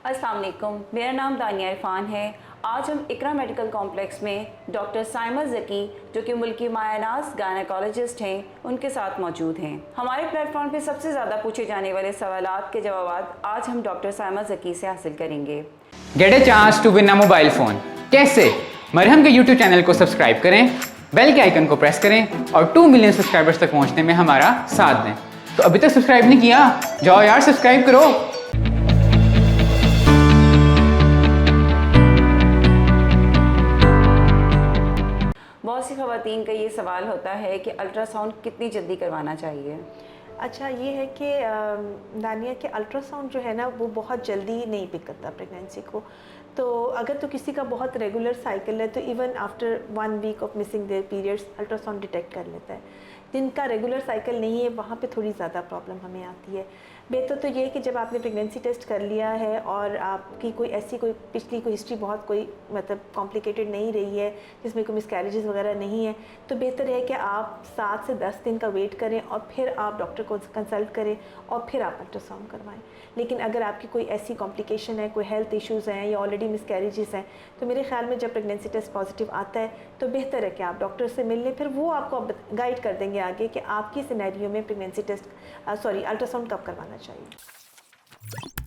अस्सलाम वालेकुम, मेरा नाम दानिया इरफान है। आज हम इकरा मेडिकल कॉम्प्लेक्स में डॉक्टर साइमा ज़की जो कि मुल्की मायानाज गायनेकोलॉजिस्ट हैं उनके साथ मौजूद हैं। हमारे प्लेटफॉर्म पे सबसे ज़्यादा पूछे जाने वाले सवालात के जवाब आज हम डॉक्टर साइमा ज़की से हासिल करेंगे। Get a chance to win a mobile phone. कैसे? मरहम के यूट्यूब चैनल को सब्सक्राइब करें, बेल के आइकन को प्रेस करें और 2 मिलियन सब्सक्राइबर्स तक पहुंचने में हमारा साथ दें। तो अभी तक सब्सक्राइब नहीं किया? जाओ यार सब्सक्राइब करो। बहुत सी ख़वातीन का ये सवाल होता है कि अल्ट्रासाउंड कितनी जल्दी करवाना चाहिए। अच्छा, ये है कि दानिया के अल्ट्रासाउंड जो है ना वो बहुत जल्दी नहीं पिक करता प्रेगनेंसी को। तो अगर तो किसी का बहुत रेगुलर साइकिल है तो even after 1 week of missing their periods ultrasound detect कर लेता है। जिनका रेगुलर साइकिल नहीं है वहाँ पे थोड़ी ज़्यादा प्रॉब्लम हमें आती है। बेहतर तो ये है कि जब आपने प्रेगनेंसी टेस्ट कर लिया है और आपकी कोई ऐसी कोई पिछली कोई हिस्ट्री बहुत कोई मतलब कॉम्प्लिकेटेड नहीं रही है, जिसमें कोई मिसकैरेजेस वगैरह नहीं है, तो बेहतर है कि आप 7 से 10 दिन का वेट करें और फिर आप डॉक्टर को कंसल्ट करें और फिर आप अल्ट्रासाउंड करवाएं। लेकिन अगर आपकी कोई ऐसी कॉम्प्लिकेशन है, कोई हेल्थ इश्यूज़ हैं या ऑलरेडी मिसकैरेजेस हैं, तो मेरे ख्याल में जब प्रेगनेंसी टेस्ट पॉजिटिव आता है तो बेहतर है कि आप डॉक्टर से मिल लें। फिर वो आपको गाइड कर देंगे आगे कि आपकी सिनेरियो में प्रेगनेंसी टेस्ट अल्ट्रासाउंड कब करवाना चाहिए।